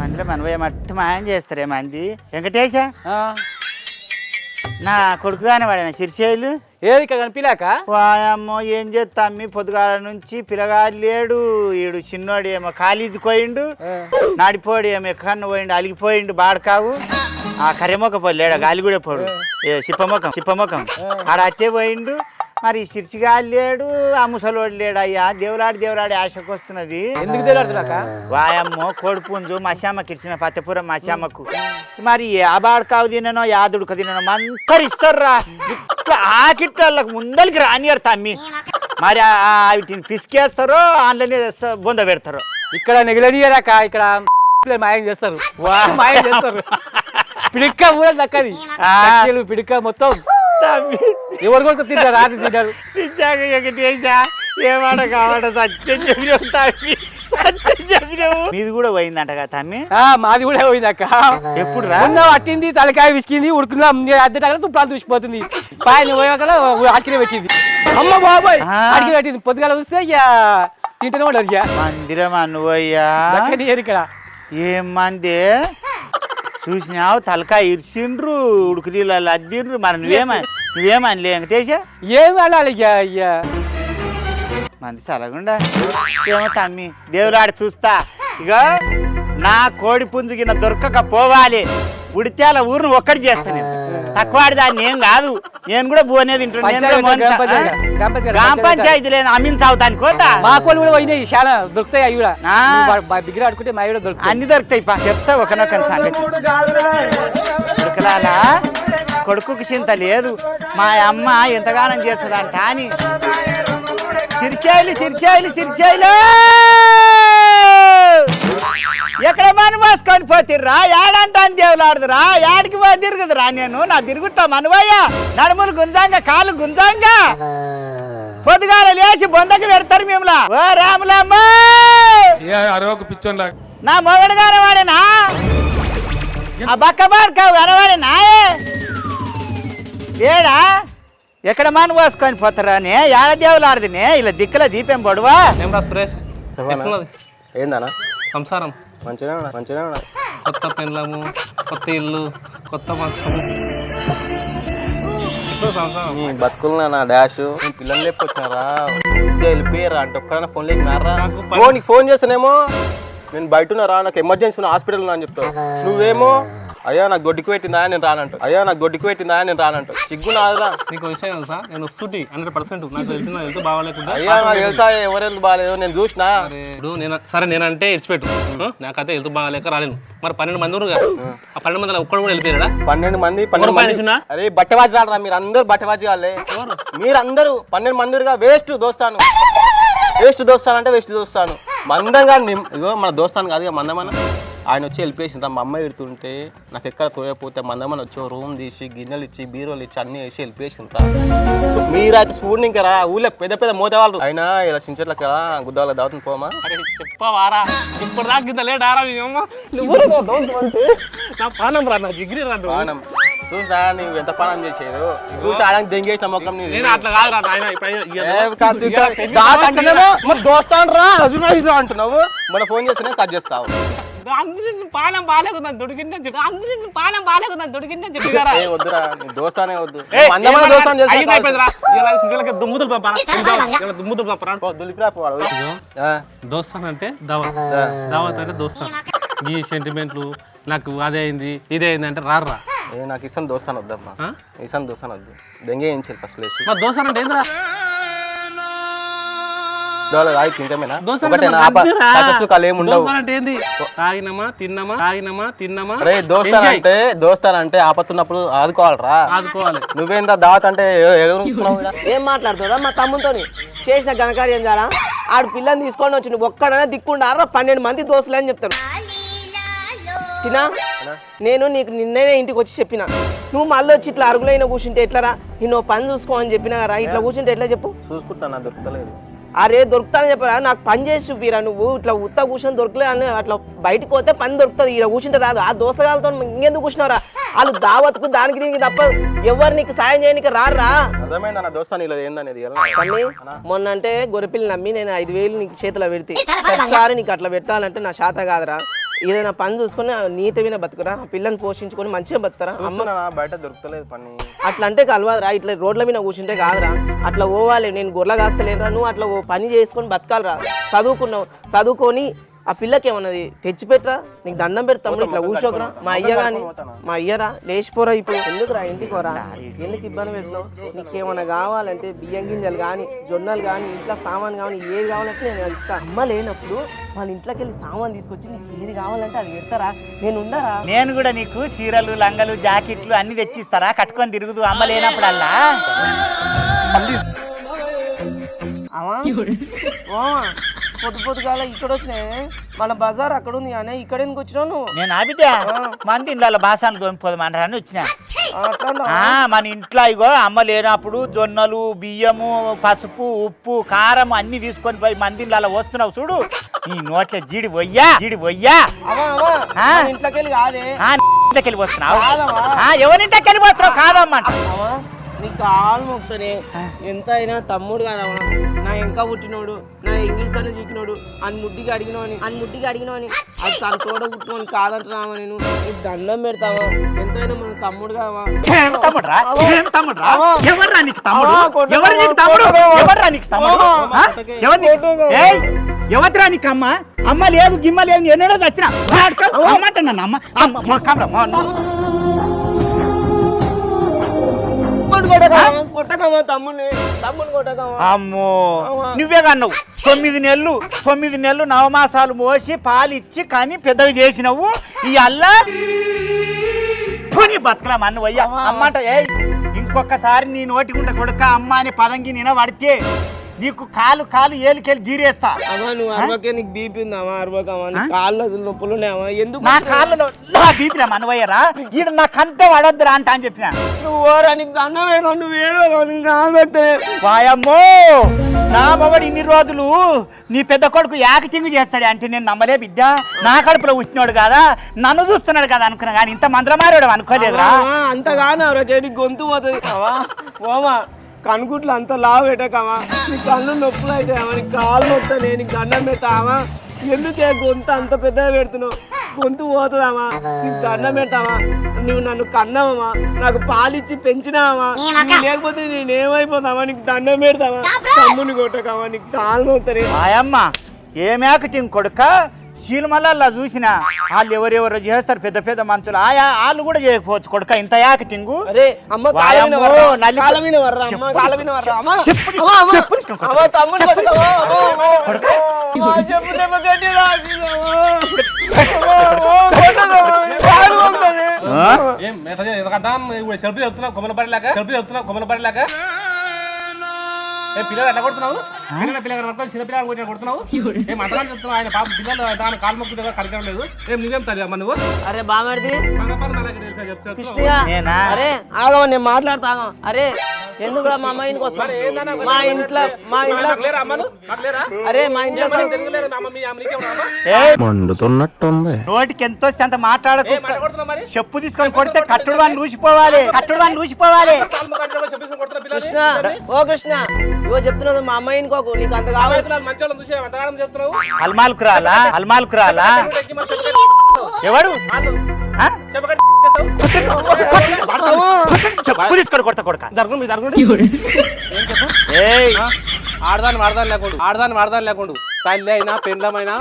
మందిలో మనవే మట్టి మాయం చేస్తారే మంది. వెంకటేశ నా కొడుకు కానీ వాడేనా సిరిసేలు ఏది కనిపించలేక వాయమ్మో ఏం చేస్తా అమ్మి పొద్దుగాల నుంచి పిల్లగాడు లేడు. ఈడు చిన్నోడు ఏమో కాలేజీ పోయిండు, నాడిపోడు ఏమో ఎక్కడన్నా పోయిండు, అలిగిపోయిండు బాడకావు. ఆ కర్రెమొక్క పోయి లేడు, గాలి కూడా పోడు, చిప్పముఖం ఆడ అట్టే పోయిండు. మరి సిరిచిగాలి లేడు, ఆ ముసలోడు లేడు. అయ్యా దేవులాడి ఆశకు వస్తున్నది. ఎందుకు తెలియక వాయమ్మో కోడిపుంజు మశామ్మకి ఇచ్చిన పత్తపురం మశామ్మకు మరి ఆ బాడకావు తిననో యాదుడుకు తిననో మంతరు ఇస్తారా. ఇట్లా ఆకిట్లకు ముందరికి రానియారు తమ్మి. మరి వీటిని పిసికేస్తారో ఆన్లైన్ బొంద పెడతారు. ఇక్కడ నెగిలనియరాక ఇక్కడ మాయం చేస్తారు, మాయం చేస్తారు. పిడిక్క కూడా దక్కది, పిడిక్క మొత్తం ఎవరు కొడుకు తింటారు, రాత్రి తింటారు. ఏమాట కావాట సత్యం చెప్పినావు. మీది కూడా పోయిందంట తమ్మి. మాది కూడా పోయిందక్క. ఎప్పుడు అట్టింది, తలకాయ విసికింది, ఉడుకున్నా అద్దె తుప్పాలు చూసిపోతుంది. పాయన పోయాక అక్కినే పెట్టింది. అమ్మ బాబాయ్ అక్కినే పెట్టింది. పొద్దుగాల వస్తే ఇక తింటూనే ఉండదు. ఇక మందిరం అనువయ్యా ఇక్కడ ఏం మంది చూసినావు, తలకాయ ఇరిచిండ్రు, ఉడుకు నీళ్ళు అద్దిండ్రు. మరి నువ్వేమనలే వెంకటేశ? ఏమి అనాలి ఇక మంది సలగుండా ఏమో తమ్మి. దేవులాడి చూస్తా. ఇక నా కోడి పుంజుగిన దొరకక పోవాలి. ఉడితేల ఊరును ఒక్కటి చేస్తాను. తక్కువాడి దాన్ని ఏం కాదు, నేను కూడా బోనే తింటున్నాను. గ్రామ పంచాయతీ లేదు అమ్మించావుతాను కోత. మా కోళ్ళు కూడా పోయినాయి, చాలా దొరుకుతాయి. అవి కూడా బిగ్గిర ఆడుకుంటే మా కూడా దొరుకుతాయి, అన్ని దొరుకుతాయి. చెప్తా ఒకనొక సంగతి. ఉడకలాలా కొడుకుకి చింత లేదు, మా అమ్మ ఎంతగానం చేస్తుందంట అని. సిరిచేలు ఎక్కడ మను మోసుకొని పోతిర్రా, ఏడంటాను దేవులాడుదురా, ఏడికి పో తిరుగుదురా. నేను నా తిరుగుతా మనవయ్యా, నడుములు గుంజంగా కాలు గుంజంగా పొద్దుగాల లేచి బొందకి పెడతారు మిమ్మల్ని. ఓ రాములమ్మ నా మొగడు కనవాడేనా, ఆ బక్క బాడుకావు కనవాడేనా? ఏడా ఎక్కడ మను పోసుకొని పోతారా నే, ఏడ దేవులాడుదినే ఇలా దిక్కుల దీపం పొడవా. ఏందన్నా సంసారం మంచిగా కొత్త పెళ్ళము, కొత్త ఇల్లు, కొత్త బతుకులు నా డాష్. పిల్లలు లేకపోతున్నారా, వెళ్ళిపోయారా అంటే ఒక్కడైనా ఫోన్ లేకున్నారా? నీకు ఫోన్ చేస్తానేమో నేను బయట ఉన్నారా, నాకు ఎమర్జెన్సీ ఉన్న హాస్పిటల్ ఉన్నా అని చెప్తావు. నువ్వేమో అయ్యా నాకు గొడ్డికి పెట్టిందా నేను రానంటావు. సిగ్గు నాదురా. నీకు విషయం తెలుసా, నేను వస్తుంది 100%. నాకు హెల్త్ బాగాలేకుండా. అయ్యా నాకు తెలుసా ఎవరు హెల్త్ బాగాలేదు, నేను చూసినా. సరే నేనంటే ఇచ్చిపెట్టు, నాకైతే హెల్త్ బాగాలేక రాలేను. మరి 12 మంది ఉన్నారు కదా, ఆ 12 మంది ఒక్కడు కూడా వెళ్ళిపోయారా? 12 మంది. అరే బట్టవాజీ రాడరా మీరు అందరు, బట్టవాజీ వాళ్ళే మీరు అందరూ. 12 మందిగా వేస్ట్ దోస్తాను అంటే వేస్ట్ దోస్తాను. మందంగా ఇగో మన దోస్తాను కాదు ఇక మందమన్న. ఆయన వచ్చి వెళ్ళిపోయేసింది. మా అమ్మాయి ఎడుతుంటే నాకు ఎక్కడ తోయపోతే మందమని వచ్చి రూమ్ తీసి గిన్నెలు ఇచ్చి బీరోలు ఇచ్చి అన్ని వేసి వెళ్ళిపోయేసింది. మీరైతే చూడండి ఇంకా రా, ఊళ్ళో పెద్ద మోతవాళ్ళు అయినా ఇలా సించట్ల కదా గుద్దాల దావుతుంది పోమా. చెప్పవారా ఇప్పుడు దాకా లేడారా నా పానం రా, నా జిగిరి రా. పానం చూసా నువ్వు ఎంత పానం చేసేది, చూసి ఆడానికి దెంగేసిన మొక్కం దోస్తాను రా ఇది అంటున్నావు. మన ఫోన్ చేస్తేనే కట్ చేస్తావు. పాలం బాగాలేకుందని దొడికిందని చెప్పి వద్దురా దోస్తానే వద్దు. దోస్తానంటే దావత్ అంటే దోస్తాను. ఈ సెంటిమెంట్లు నాకు అదే అయింది ఇదే అయింది అంటే రారా. నాకు ఇస్తాను దోస్తాను వద్దమ్మా, ఇస్తాను దోస్తాను వద్దు. దెంగే ఏం చేయాలి ఫస్ట్ లేచి. మరి దోస్తాను అంటే ఏంద్రా? దోస్తానంటే ఆపత్తున్నప్పుడు ఆదుకోవాలరా, ఆదుకోవాలి. నువ్వేందా దావత్ అంటే ఏం మాట్లాడుతుందా? మా తమ్ముతో చేసిన ఘనకార్యం చాలా ఆడు పిల్లని తీసుకొని వచ్చి నువ్వు ఒక్కడనే దిక్కుండారా 12 మంది దోస్తులు అని చెప్తారు. తినా నేను నీకు నిన్ననే ఇంటికి వచ్చి చెప్పిన, నువ్వు మళ్ళీ వచ్చి ఇట్లా అరుగులైన కూర్చుంటే ఎట్లరా, నేను పని చూసుకో అని చెప్పినా కదా. ఇట్లా కూర్చుంటే ఎట్లా చెప్పు? చూసుకుంటాను, దొరకలేదు. అరే దొరుకుతానని చెప్పరా, నాకు పని చేసి చూపిరా. నువ్వు ఇట్లా ఉత్త కూర్చొని దొరకలే అని అట్లా బయటకు పోతే పని దొరుకుతుంది, ఇలా కూర్చుంటే రాదు. ఆ దోసగాలతో ఇంకెందుకు కూర్చున్నారా? వాళ్ళు దావత్కు దానికి దీనికి తప్ప ఎవరు నీకు సాయం చేయడానికి రారా. మొన్న అంటే గొర్రెపిల్లి నమ్మి నేను 5,000 నీకు చేతిలో పెడితే ఒకసారి నీకు అట్లా పెట్టాలంటే నా శాత కాదురా. ఏదైనా పని చూసుకొని నీతమైన బతుకురా, ఆ పిల్లని పోషించుకొని మంచిగా బతుకురా. అమ్మ బయట దొరుకుతలేదు పని. అట్లా అంటే కలవదురా, ఇట్లా రోడ్ల మీద కూర్చుంటే కాదురా, అట్లా పోవాలి. నేను గొర్రె కాస్తలేనురా, నువ్వు అట్లా పని చేసుకొని బతకాలరా. చదువుకున్నావు, చదువుకొని ఆ పిల్లకి ఏమన్నది తెచ్చిపెట్టరా, నీకు దండం పెడతాము. ఇట్లా కూర్చోకరా, మా అయ్య కానీ మా అయ్యరా లేచిపోరా. ఇప్పుడు ఎందుకురా ఇంటికి పోరా, ఎందుకు ఇబ్బంది పెడతావు? నీకేమన్నా కావాలంటే బియ్యం గింజలు కానీ జొన్నలు కానీ ఇంట్లో సామాన్ కానీ ఏది కావాలంటే నేను ఇస్తా. అమ్మ లేనప్పుడు వాళ్ళ ఇంట్లోకి వెళ్ళి సామాన్ తీసుకొచ్చి నీకు ఏది కావాలంటే అది పెడతారా, నేను ఉండరా? నేను కూడా నీకు చీరలు లంగలు జాకెట్లు అన్ని తెచ్చిస్తారా, కట్టుకొని తిరుగుదు అమ్మ లేనప్పుడల్లా. పొద్దు పొద్దుగాల ఇక్కడ వచ్చినాయి, మన బజార్ అక్కడ ఉంది కానీ ఇక్కడ ఎందుకు వచ్చినావు నువ్వు? నేను ఆ బిడ్డ మంది ఇంట్లో బాసాన్ని తోమిపోదామని వచ్చిన. మన ఇంట్లో ఇగో అమ్మ లేనప్పుడు జొన్నలు బియ్యము పసుపు ఉప్పు కారం అన్ని తీసుకొని పోయి మంది ఇంట్లో వస్తున్నావు చూడు, నీ నోట్ల జీడి పొయ్యా ఇంట్లోకి వెళ్ళి కాదే, ఇంట్లోకి వెళ్ళి వస్తున్నావు. ఎవరింట్లోకి వెళ్ళి వస్తున్నావు కాదమ్మంట. నీ కాలు మొక్కుతానే, ఎంత అయినా తమ్ముడు కాదమ్మా, నా ఇంకా పుట్టినోడు, నా ఇంగిల్స్ అని చీకినోడు, అని ముడ్డికి అడిగినవని అది తన తోడ పుట్టినోని కాదంటున్నావా? నేను నీకు దండం పెడతావా? ఎంతైనా మన తమ్ముడు కాదమ్మా. ఎవరిరా నీకు అమ్మ? అమ్మ లేదు గిమ్మ లేదు, ఎన్నడో వచ్చిన అమ్మంట నన్ను అమ్మ అమ్మో నువ్వే కన్నావు. 9 నెలలు నవమాసాలు మోసి పాలిచ్చి కానీ పెద్దవి చేసినవు. ఈ అల్లా బతకరా అన్ను అయ్యా అమ్మాట. ఇంకొకసారి నీ నోటికుంట కొడుక అమ్మ అనే పదంగి నేను పడితే నీకు కాలు ఏలికెళ్ళి జీరేస్తా. అమ్మా నువ్వు అరవకే, నీకు బీపీ ఉందామా? అరవకమ్మా, నీ కాళ్ళు నొప్పులు ఉన్నాయమ్మా. ఎందుకు నా కాళ్ళలో నా బీపీ రా మనవయ్యరా, ఈడ నా కంటే పడొద్దురా అంట అని చెప్పిన. నువ్వు నీకు దండం వేయడం, నువ్వు ఏడో వాయమ్మో నా మొగడు ఇన్ని రోజులు నీ పెద్ద కొడుకు యాక్టింగ్ చేస్తాడు అంటే నేను నమ్మలే బిడ్డ. నా కడుపులో వచ్చినాడు కదా, నన్ను చూస్తున్నాడు కదా అనుకున్నా, కానీ ఇంత మంత్రమారాడు అనుకోలేదురా. అంతగానే అరవకే, నీ గొంతు పోతుంది ఓమా. కనుగుట్లు అంత లావు పెట్టకమా, నీ కళ్ళు నొప్పులు అవుతాయమ్మా, నీ కాళ్ళు నొప్పుతానే, నీకు దండం పెడతామా? ఎందుకే గొంతు అంత పెద్దగా పెడుతున్నావు? గొంతు పోతుందామా? నీకు దండం పెడతామా? నువ్వు నన్ను కన్నావమ్మా, నాకు పాలిచ్చి పెంచినావా? లేకపోతే నేనేమైపోతామా? నీకు దండం పెడతామా? తమ్ముని కొట్టకమా, నీకు కాళ్ళు నొప్పుతానే. ఆయమ్మ ఏం యాక్టింగ్ కొడుక, సీలమల్లా చూసిన వాళ్ళు ఎవరెవరో చేస్తారు పెద్ద పెద్ద మంత్రులు, వాళ్ళు కూడా చేయకపోవచ్చు కొడుక ఇంత యాక్టింగ్. కొమ్మలపరిలాగా పిల్లలు ఎట్లా కొడుతున్నావు? పిల్లలు చిన్న పిల్లలు కొడుతున్నావు. ఏం అంతగా చెప్తున్నావు? ఆయన పాప పిల్లలు దాని కాలు మొక్కు కరికడం లేదు. ఏం నువ్వేం తల్లి అమ్మ నువ్వు? అరే బామర్ది అరే ఆగమని నేను మాట్లాడతా. అరే ఎందుకురా మా అమ్మ ఇంటికి వస్తా? మా ఇంట్లో అరే మా ఇంట్లో మండుతున్నట్టుంది. నోటికి ఎంత వస్తే అంత మాట్లాడకు. చెప్పు తీసుకొని కొడితే కట్టుడు అని నూసిపోవాలి. కృష్ణ ఓ కృష్ణ ఇవో చెప్తున్నావు, మా అమ్మాయి ఇంకోకు నీకు అంత కావాలి. అల్మాల్కు రాలా ఎవడు చెప్పు తీసుకొని కొడతా కొడక. ఆడదాన్ని వాడదాన్ని లేకుండా తల్లి అయినా పెండ్లమైనా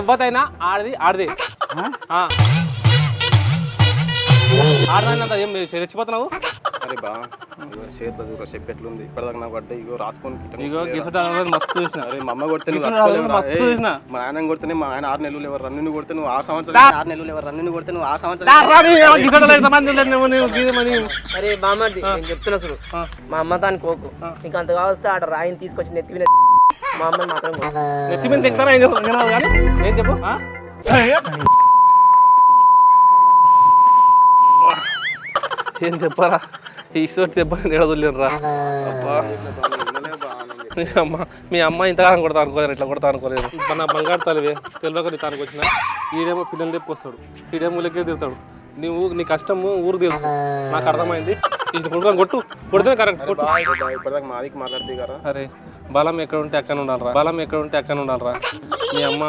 ఎవ్వతైనా ఆడదే. ఆడదాన్ని ఏం రెచ్చిపోతున్నావు? అరే బా చేతిలో చెప్పు ఎట్లుంది ఇప్పటిదాకా నాకు పడ్డా. ఇగో రాసుకొని మస్తు చూసిన. అరే మా అమ్మ కొడితే మా ఆయన కొడితే మా ఆయన 6 నెలలు ఎవరు రన్ను కొడితే నువ్వు 6 సంవత్సరాలు 6 నెలలు ఎవరు రన్ను కొడితే నువ్వు 6 సంవత్సరాలు. అరే బామ్మది నేను చెప్తున్నా చూడు, మా అమ్మ దాని కోకు నీకు అంత కావస్తే ఆడ రాయిని తీసుకొచ్చి నెత్తి మీద మా అమ్మని మాత్రం నెత్తి మీద తింటారా కానీ ఏం చెప్పు. ఏం చెప్పారా? ఈశ్వర్ దెబ్బని ఎడదలేనురా. మీ అమ్మ ఇంతకాలం కొడతా అనుకోలేదు, ఇట్లా కొడతా అనుకోలేదు. మన బంగారు తలవే తెలియక నీ తానికి వచ్చిన. ఈడేమో పిల్లలు తెప్పుకొస్తాడు, ఈడేమో ఊళ్ళకే తిరుగుతాడు. నీ కష్టము ఊరు తెలుసు, నాకు అర్థమైంది. ఇది కొడుకు కొట్టు కొడితే కరెక్ట్ కొట్టు. ఇప్పటిదాకా మాదికి మాట్లాడితే కదా. అరే బలం ఎక్కడ ఉంటే అక్కడ ఉండాలరా, బలం ఎక్కడ ఉంటే అక్కడ ఉండాలరా. మీ అమ్మ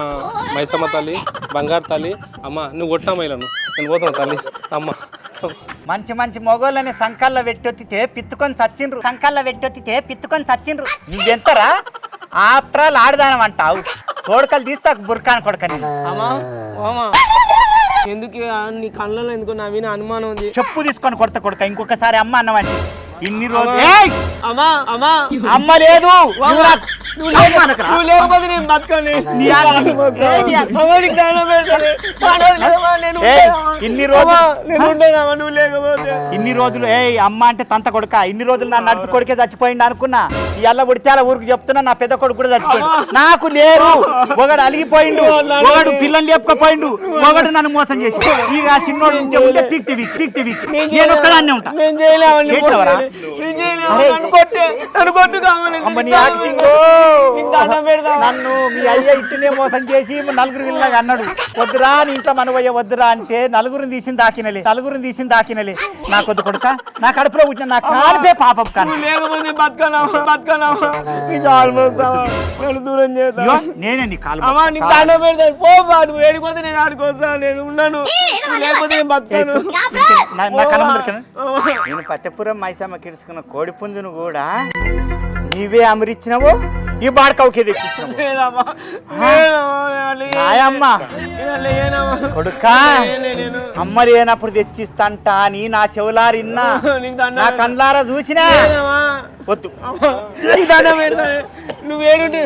మైసమ్మ తల్లి, బంగారు తల్లి. అమ్మ నువ్వు కొట్టినా మైలను, నేను పోతాను తల్లి. అమ్మ మంచి మంచి మొగోళ్ళని సంకల్లో పెట్టొత్తితే పిత్తుకొని చచ్చిండ్రు, సంకల్లో పెట్టొత్తితే పిత్తుకొని చచ్చిండ్రు. నువ్వెంతరా ఆఫ్టర్ ఆల్ ఆడదానం అంటావు, తోడుకలు తీస్తా బుర్కాను కొడుకని. అమ్మా ఎందుకు నీ కళ్ళలో ఎందుకు నవీన అనుమానం ఉంది. చెప్పు తీసుకొని కొడత కొడుక, ఇంకొకసారి అమ్మ అన్నవంటి ఇన్ని రోజులు. అమ్మా అమ్మా అమ్మ లేదు, నువ్వు లేకపోతే నేను బతకను. ఇన్ని రోజులు నువ్వు లేకపోతే ఇన్ని రోజులు అమ్మ అంటే తంత కొడుక, ఇన్ని రోజులు నా నడుపు కొడుకే చచ్చిపోయింది అనుకున్నా. ఈ అల్ల ఉడితేల ఊరికి చెప్తున్నా, నా పెద్ద కొడుకు కూడా చచ్చిపోయిండు. నాకు లేరు, ఒకడు అలిగిపోయిండు, ఒకడు పిల్లలు లేపుకపోయిండు, ఒకడు నన్ను మోసం చేసి. ఇక ఆ చిన్నోడు ఉంటే పీక్తివి నేను ఒక్కదాన్నే ఉంటా. నన్ను మీ అయ్య ఇట్టునే మోసం చేసి నలుగురు వీళ్ళగా అన్నాడు, వద్దురా నీ ఇంట్లో మనవయ్య వద్దురా అంటే నలుగురిని తీసింది దాకినలే. నా కొద్ది కొడుక, నా కడుపులో పుట్టిన నా కాలిపే పాపం కాను. లేకపోతే దూరం చేస్తా. నేనే నీ కాలు నీకు దండం పెడతాను. పో నువ్వు ఏడిపోతే నేను ఆడుకోస్తా, నేను ఉన్నాను. లేకపోతే నేను బతకను. నేను పత్తెపురం మైసమ్మ కిడుచుకున్న కోడి పుంజును కూడా నీవే అమరిచ్చినవు, ఈ బాడకవుకే తెచ్చిచ్చినవు. కొడుకా అమ్మ లేనప్పుడు తెచ్చిస్తాంట నీ నా చెవులారిన్నా, నా కండ్లారా చూసినా వద్దు. నువ్వేడుంటే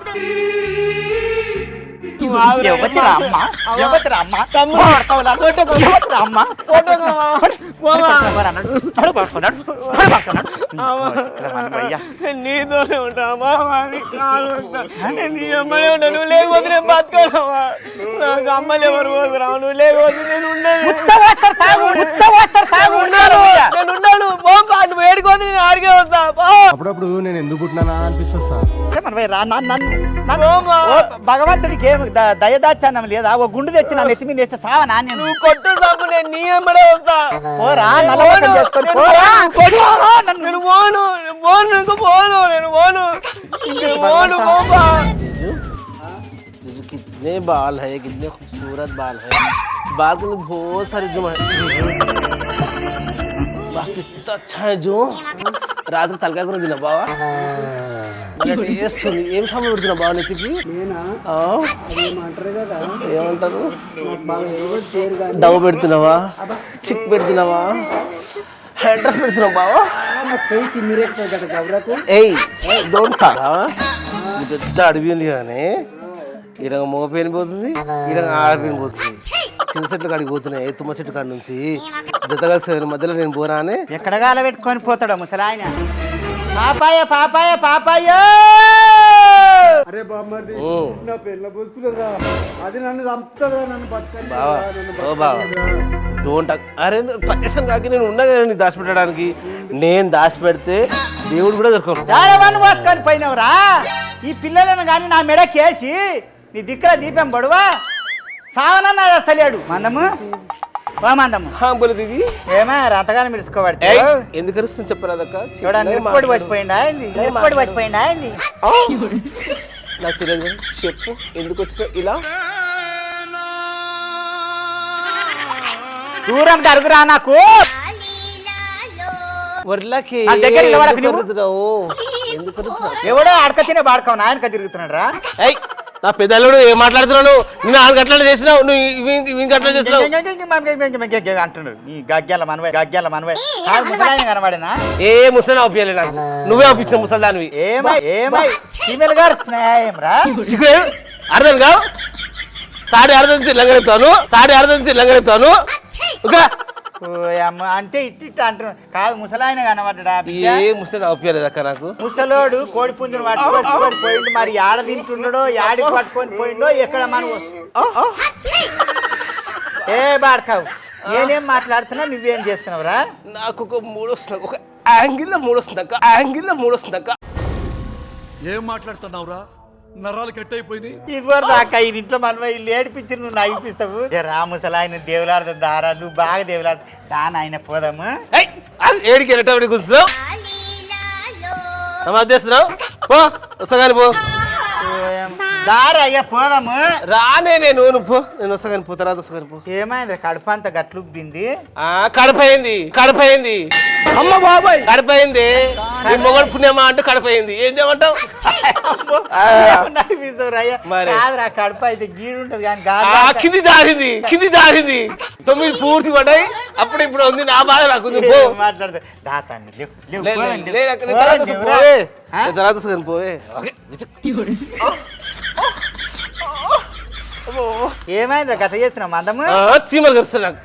నీతోనే ఉంటామా, నీ అమ్మనే ఉంటా. నువ్వు లేకపోతే నేను బతకడమ్మా. నాకు అమ్మలు ఎవరు పోతురా, నువ్వు లేకపోతే నేను ఉన్నాను. నువ్వు ఏడుకోతే నేను ఆడికే వస్తా. అప్పుడప్పుడు నేను ఎందుకు పుట్టినా అనిపిస్తుంది సార్. భగవంతుడికి ఏమి దయదాచానం లేదా? ఓ గుండు తెచ్చి నా నెత్తి మీద వేస్తే సావా నాన్న? నువ్వు కొట్టు సాపు, నేను నీ అమ్మడే వస్తా. పోరా నేను कितने बाल है, कितने खूबसूरत बाल है. बाल के अंदर बहुत सारे जुम है. कितना अच्छा है जो రాత్రి తలకాయ కూర తిన్నా బావా. టేస్ట్ ఉంది. ఏం షాంపూ పెడుతున్నా బావ నెత్తికి? ఏమంటారు? డవ్ పెడుతున్నావా, చిక్ పెడుతున్నావా, హ్యాండ్ డ్రస్ పెడుతున్నావు బావా? డోంట్ కావా. పెద్ద అడవి ఉంది కానీ ఈడ మగ పేరు పోతుంది, ఈడ ఆడపేరు పోతుంది. చిన్న చెట్లు కాడికి పోతున్నాయి, తుమ్మ చెట్టు కాడి నుంచి జత కలిసి మధ్యలో నేను పోనా అని ఎక్కడ గాల పెట్టుకొని పోతాడు ముసలాయన. పాపాయ పాపాయ పాపాయ. అరే బామ్మది నా పిల్ల బొచ్చులురా, అది నన్ను చంపుతుందా, నన్ను బతకని. ఓ బావా డోంట్. అరే ప్రదేశం కాకి నేను ఉన్నా కదా నీకు దాచిపెట్టడానికి. నేను దాచిపెడితే దేవుడు కూడా దొరకను. దారవాన్ని పోసుకొని పోయినవరా ఈ పిల్లలను కానీ నా మెడకేసి నీ దిక్కుల దీపం పడువా సావనన్నా వస్తలేడు. మందము మందము ఇది ఏమా అంతగానే మిడుచుకోబడితే ఎందుకు అరుస్తుంది చెప్పరాదక్క. చూడండి ఎప్పుడు వచ్చిపోయిందా ఎప్పుడు వచ్చిపోయిందా నాకు తెలియదు కానీ చెప్పు ఎందుకు వచ్చినా ఇలా దూరం జరుగురా నాకు. వర్లకి ఎవడో అడక తినే బాడకావు నాయనక తిరుగుతున్నాడు రా. నా పెద్దలుడు ఏం మాట్లాడుతున్నాను? నేను ఆరు అట్లా చేసినావు, నువ్వు అట్లా చేసినావు అంటున్నాడు. నీ గగ్గ్యాల మనవే కనబడినా ఏ ముసలి ఆపియాలి నాకు. నువ్వే ఆపించిన ముసల్దానివి. ఏమై ఫీమేల్ గారు స్నేహం రా. అర్థం కావు. సాడి అర్థం లంగరెత్తాను ఓకే అంటే ఇట్ట అంటున్నాడు. కాదు ముసలాయన కనబడ్డా. ఏ ముసలి ఆపియాలేదు అక్క నాకు. ముసలోడు కోడి పుంజును పట్టుకొని పోయిండు. మరి ఆడ తింటున్నాడో యాడికి పట్టుకొని పోయిండో ఎక్కడ మనం ఏ బాడకావు. నేనేం మాట్లాడుతున్నా నువ్వేం చేస్తున్నావురా? నాకు ఒక మూడు వస్తుంది, ఒక యాంగిల్లో మూడు వస్తుంది అక్క. ఏం మాట్లాడుతున్నావురా? నరాలు కట్ అయిపోయింది. ఇదివరకు దాకా ఈ ఇంట్లో మనం ఇల్లు ఏడిపించి నువ్వు నవ్విపిస్తావు. రాముసలాయన దేవులాడుతా దారా, నువ్వు బాగా దేవులాడు దాని ఆయన పోదాము. ఏడికి వెళ్ళేటప్పుడు కూర్చున్నావు చేస్తున్నావు. పో వస్తా కానీ పో దారి అయ్యా పోదాము. రానే నేను నువ్వు పో, నేను వస్తా కానీ పో, తర్వాత వస్తా కానీ పో. ఏమైంది కడుపు అంతా గట్లుబ్బింది? కడపయింది అమ్మ బాబాయ్, కడపయింది. నీ మొగడు పుణ్యమా అంటే కడపయింది. ఏం చేయమంటావు? మరి కడుపు అయితే గీడు ఉంటది కానీ కింది జారింది 9 పూర్తి పడ్డాయి. అప్పుడు ఇప్పుడు ఉంది నా బాధ నాకు. మాట్లాడదు దాతాన్ని తర్వాత పోవే. ఏమైంది గత చేస్తున్నావు మందము? చీమలు కరుస్తాను నాకు.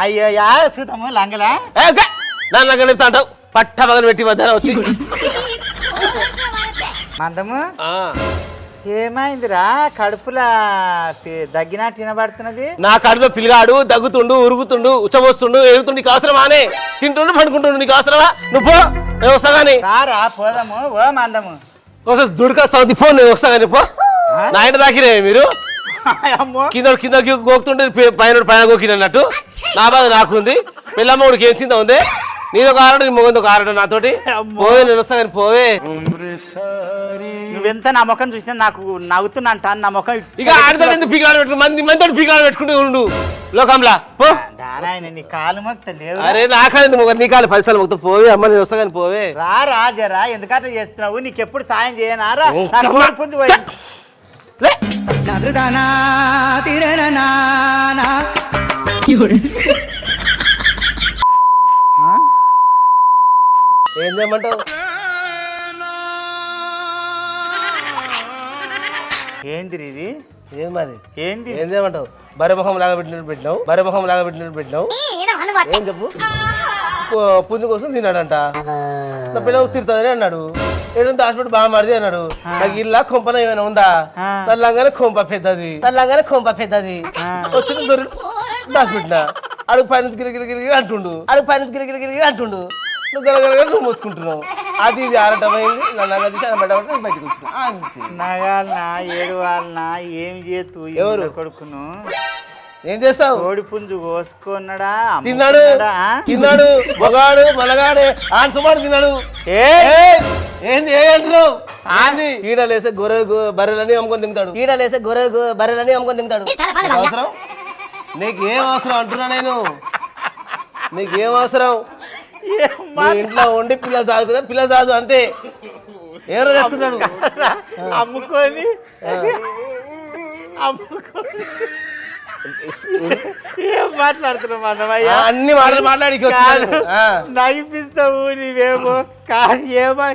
అయ్యో యా చూద్దాము లంగలా దాని లంగ చెప్తా అంటావు. పట్ట పగలు పెట్టి మధ్యాహ్నం వచ్చి మందము ఏమైందిరా కడుపులా దగ్గినట్టు వినబడుతున్నది? నా కడుపులో పిల్లగాడు దగ్గుతుండు, ఉరుగుతుండు, ఉచ్చబోస్తుండు, ఎగుతుండు. నీకు అవసరమానే? తింటుండు పండుకుంటుండు. నీకు అవసరమా? నువ్వు పో, నేను వస్తా కానీ. రారా పోదాము. ఓ మందము ఒకసారి దుడికా సౌది పో, నేను వస్తా కానీ పో. నా ఇంట దాకిరే మీరు కింద గోకుతుంటే పైన గోకినట్టు. నా బాధ నాకుంది. పిల్లమ్మడికి ఏం చింత ఉంది? నీదొక ఆరడు, నీ మొగంది ఒక ఆరడు. నాతోటి పోవే, నేను వస్తా కానీ పోవే. నువ్వెంత నా ముఖం చూసినా నాకు నవ్వుతున్నా అంట నా ముఖం. ఇక ఆడతాడు ఎందుకు పీకాలు పెట్టుకుంటు మందితో పీకాలు పెట్టుకుంటూ ఉండు లోకంలా పో. నీ కాలు మొక్త లేదు. అరే నా కాలేదు మొగ, నీ కాలు 10 సార్లు మొక్త పోవే. అమ్మ నేను వస్తా కానీ పోవే. రా జరా ఎందుకట్లా చేస్తున్నావు? నీకెప్పుడు సాయం చేయనారా? ఏం చేయమంటావు? ఏంది ఇది? ఏం మరి ఏంది? ఏం చేయమంటావు? బరెమొహం లాగా పెట్టినట్టు ఏం చెప్పు? పుంజు కోసం తిన్నాడంట. నా పిల్లలు తిరుతుందని అన్నాడు. ఏడంతా హాస్పిటల్ బాగా మారిది అన్నాడు. నాకు ఇల్లా కొంపన ఏమైనా ఉందా? తల్లంగానే కొంప పెద్దది వచ్చిన దొరికి దాచిపెట్టిన. అడుగు పైన గిరిగిరి అంటుండు. నువ్వు గలగలగా నువ్వు మోసుకుంటున్నావు. అది ఇది ఆరటమైంది. నన్ను తీసి బయటకు వచ్చిన నగాలనా ఏడువాలనా ఏం చేతు? ఎవరు కొడుకును ఏం చేస్తావు? కోడి పుంజు కోసుకున్నాడా? తిన్నాడు మొగాడు మలగాడే ఆన్ సుమారు తిన్నాడు. ఏంది అంటున్నావు? ఈడలేసే బర్రెలని అమ్ముకొని తింటాడు. అవసరం నీకేం అవసరం అంటున్నా నేను? నీకేం అవసరం? ఇంట్లో ఉండి పిల్లలు సాదుకున్నా, పిల్లలు సాదు అంతే. ఎవరో చేసుకుంటాడు అమ్ముకొని ఏం మాట్లాడుతున్నావు మాధవయ్య? అన్ని మాట్లాడి నగిపిస్తావు నీవేమో. కానీ ఏమో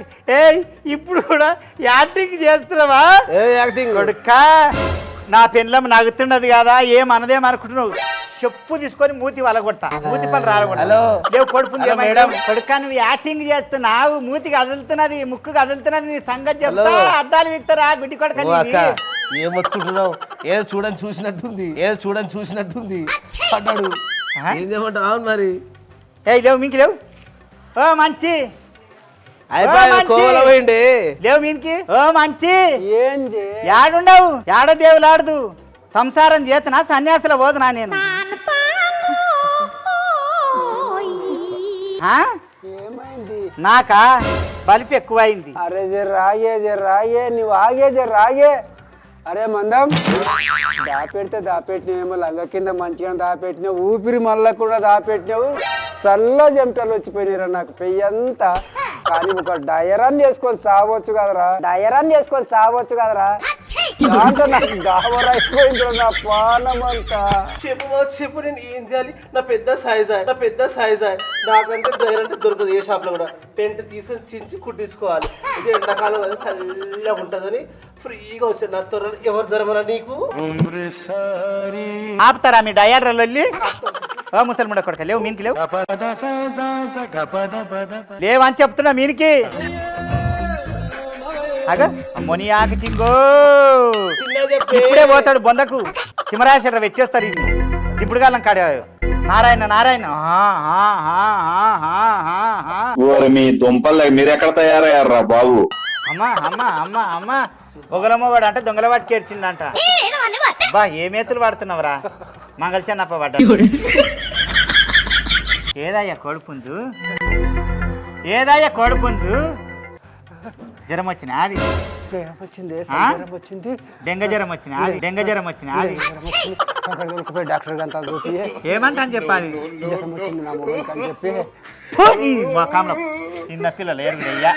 ఇప్పుడు కూడా యాక్టింగ్ చేస్తున్నావా? కొడుకా నా పెళ్ళం నగుతున్నది కదా, ఏమనదేమనుకుంటున్నావు? చెప్పు తీసుకొని మూతి వలగొడతా. మూతి పని రాలగొడతా. కొడుకా నువ్వు యాక్టింగ్ చేస్తున్నావు. మూతి కదులుతున్నది, ముక్కు కదులుతున్నది. నీ సంగతి చెప్తా. అద్దాలు విక్తారా గుడ్డి కొడుక? ఏం మొత్తుకుంటున్నావు? ఏదో చూడని చూసినట్టుంది పడ్డాడు. ఏం చేయమంటావు? అవును మరి లేవు మీకి లేవు. ఓ మంచి అయిపోయింది. లేవు మీనికి. ఓ మంచి ఏంది? యాడుండవు? యాడ దేవులాడదు. సంసారం చేతనా సన్యాసుల పోదునా నేను? నాకా బలిపి ఎక్కువైంది. అరే జర్రాగే నువ్వు ఆగే జర్రాగే. అరే మందం దాపెట్టినావేమో లంగ కింద మంచిగా దాపెట్టినావు. ఊపిరి మళ్ళా కూడా దాపెట్టినావు. చల్ల చెమటలు వచ్చిపోయినారా నాకు పెయ్యంతా. కానీ ఒక డయరాన్ని చేసుకొని సావచ్చు కదరా. దాంట్లో నాకు గావరైపోయింది నా పానమంతా. చెప్పు నేను ఏం చేయాలి? నా పెద్ద సైజ్ నాకంటే డ్రైవర్ అంటే దొరకదు ఏ షాప్ లో కూడా. టెంట్ తీసుకొని చించి కుట్టించుకోవాలి. ఇది ఎండాకాలం కదా చల్లగా ఉంటుందని ఫ్రీగా వచ్చాను. నా త్వర ఎవరు ధరమరా నీకు? ఆపుతారా మీ డయర్లు వెళ్ళి? ఓ ముసలిముడ కొడక లేవు మీనికి లేవు. లేవని చెప్తున్నా మీనికి. అమ్మోని ఆకిటింగో ఇప్పుడే పోతాడు బొందకు. సింహరాశి పెట్టేస్తారు ఇన్ని. ఇప్పుడు కాలం కాడ నారాయణ మీ దుంపల్ మీరు ఎక్కడ తయారయ్యారా బాబు? అమ్మా ఒకలమ్మవాడు అంటే దొంగల వాటికి ఏడ్చిండంట. బా ఏ మేతులు వాడుతున్నావురా? మంగళచెన్నప్ప పడ్డా. ఏదయ్యా కోడిపుంజు? జ్వరం వచ్చిన అది జ్వరం వచ్చింది ఆ? జ్వరం వచ్చింది డెంగ జ్వరం వచ్చిన అది డెంగ జ్వరం వచ్చిన అది అక్కడ వెళ్ళిపోయి డాక్టర్ అంతా చూపి ఏమంటా అని చెప్పాలి జ్వరం వచ్చింది నా మొబైల్కి అని చెప్పి ఫు, ఈ మొఖంలో చిన్న పిల్లలు ఏరుయ్యా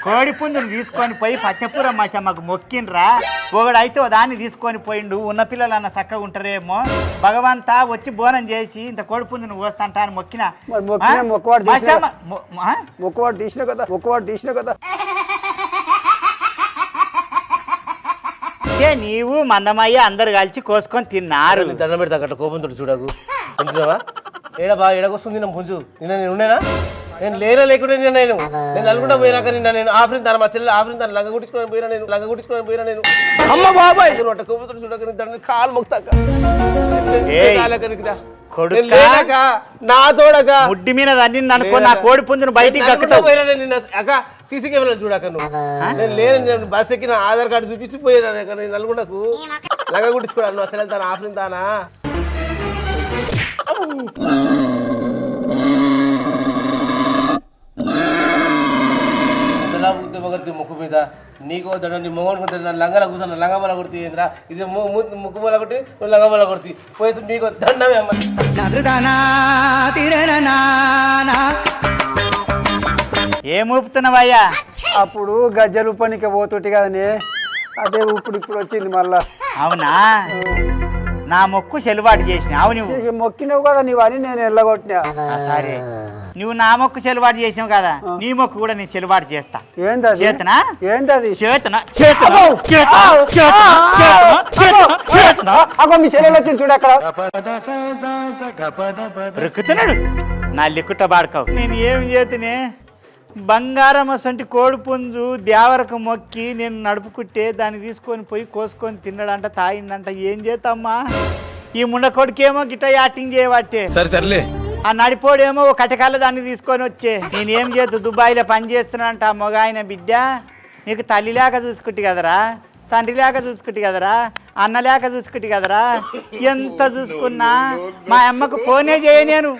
కోడి పుంజును తీసుకొని పోయి పచ్చపురం మాసమ్మకు మొక్కిండ్రా ఒకడైతే ఓ దాన్ని తీసుకొని పోయిండు ఉన్న పిల్లలన్న చక్కగా ఉంటారేమో భగవంతా వచ్చి బోనం చేసి ఇంత కోడి పుంజును పోస్తాంటా అని మొక్కిన మరి మొక్కిన మొక్కవాడు తీసిన మాసమ్మ మొక్కవాడు తీసిన కదా మొక్కవాడు తీసిన కదా ఏ నీవు మందమయ్య అందరు కలిసి కోసుకొని తిన్నారు దండం పెడతా అట్లా కోపంతో చూడకు ఉంటున్నావా ఏడ బాగా ఎడగొస్తుంది నా పుంజు నేను ఉండేనా నేను లేనా లేకుండా నేను నలుగుండా పోయినాక నేను ఆఫ్రిన్ తన మా చెల్లెలు ఆఫ్రిన్ తన లంగ గుట్టించుకొని పోయినా నేను అమ్మ బాబాయ్ అట్ట కోపంతో చూడక దండ కాలు మొక్తాక నా తోడక ముడ్డి మీద అన్ని అనుకో నా కోడి పుంజును బయటికి కక్కుతావు పోయినా నేను అక్క సీసీ కెమెరాలు చూడక నువ్వు నేను లేను నేను బస్ ఎక్కిన ఆధార్ కార్డు చూపించి పోయినా నేను నల్గొండకు లంగ గుట్టించుకోవాలి నువ్వు అసలు తాను ఆఫ్రిన్ తానా ముక్కు మీద నీకో దండ నీ మొగోడు కొట్టి నన్ను లంగల కూర్చొని లంగ వల్ల కొడుతీ ఏంద్రా ఇది ముక్కు వల్ల కొట్టి నువ్వు లంగ వల్ల కొడుతీ పోయి నీకు దండమే అమ్మ ఏం ఊపుతున్నావయ్యా అప్పుడు గజ్జలు పనికి పోతుంటే కదనే అదే ఇప్పుడు వచ్చింది మళ్ళా అవునా నా మొక్కు చెలుబాటు చేసినావు నువ్వు మొక్కినావు కదా నీవని నేను వెళ్ళగొట్టినా సరే నువ్వు నా మొక్కు చెలుబాటు చేసినావు కదా నీ మొక్కు కూడా నేను చెలుబాటు చేస్తా ఏంటది చేతనా ఏంటది చేతనా అగో మీ చెల్లెలు వచ్చింది చూడు అక్కడ రుక్కుతున్నాడు నా లిక్కుట బాడుకోవు నేను ఏం చేతనే బంగారం అసంటి కోడి పుంజు దేవరకు మొక్కి నేను నడుపుకుంటే దాన్ని తీసుకొని పోయి కోసుకొని తిన్నాడంట తాగిండంట ఏం చేస్తామ్మా ఈ ముండకోడికేమో గిట్ట యాక్టింగ్ చేయబట్టే సరే సర్లే ఆ నడిపోడేమో ఓ కటకాల దాన్ని తీసుకొని వచ్చే నేనేం చేద్దు దుబాయ్లో పని చేస్తున్నానంట ఆ మొగ ఆయన బిడ్డ నీకు తల్లిలేక చూసుకుంటే కదరా తండ్రిలేక చూసుకుంటే కదరా అన్నలేక చూసుకుంటే కదరా ఎంత చూసుకున్నా మా అమ్మకు ఫోనే చేయ నేను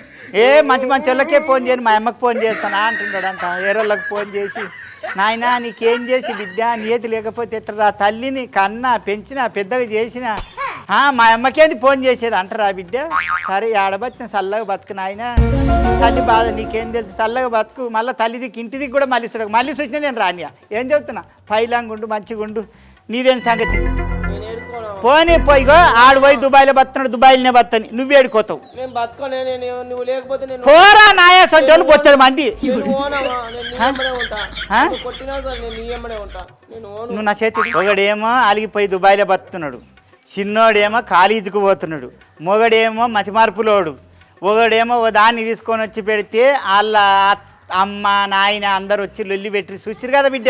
మంచి వాళ్ళకే ఫోన్ చేయను మా అమ్మకు ఫోన్ చేస్తానా అంటున్నాడంట వేరేళ్ళకి ఫోన్ చేసి నాయనా నీకేం చేసి బిడ్డ నియతి లేకపోతే ఎట్టరా తల్లిని కన్నా పెంచినా పెద్దగా చేసినా మా అమ్మకేంది ఫోన్ చేసేది అంటారా బిడ్డ సరే ఆడబట్టిన చల్లగా బతుకు నాయన తల్లి బాధ నీకేం తెలుసు చల్లగా బతుకు మళ్ళీ తల్లిదికి ఇంటిదికి కూడా మళ్ళీ చూడకు మళ్ళీ చూసినా నేను రానియా ఏం చెప్తున్నా పైలాంగుండు మంచిగుండు నీదేం సంగతి పోనీ పోయిగో ఆడు పోయి దుబాయ్లో బతున్నాడు దుబాయ్లోనే బతని నువ్వు ఏడుకోతావు నేను బతకనే నువ్వు లేకపోతే నేను పోరా నాయా సొంటోళ్ళు బొచ్చడు మంది నువ్వు నా చేతి ఒకడేమో అలిగిపోయి దుబాయ్లో బతున్నాడు చిన్నోడేమో కాలేజీకి పోతున్నాడు మొగడేమో మతి మార్పులోడు ఒకడేమో దాన్ని తీసుకొని వచ్చి పెడితే వాళ్ళ అమ్మ నాయన అందరు వచ్చి లొల్లి పెట్టి చూసిరు కదా బిడ్డ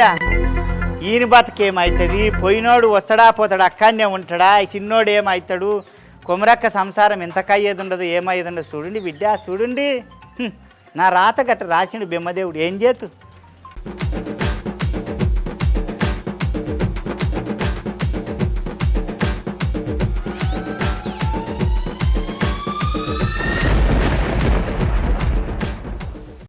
ఈయన బతుకేమవుతుంది పోయినోడు వస్తాడా పోతాడు అక్కడనే ఉంటాడా ఈ చిన్నోడు ఏమవుతాడు కొమరక్క సంసారం ఎంతకు అయ్యేది ఉండదు ఏమయ్యేది ఉండదు చూడండి బిడ్డ చూడండి నా రాత గట్ట రాసిండు బెమ్మదేవుడు ఏం చేతు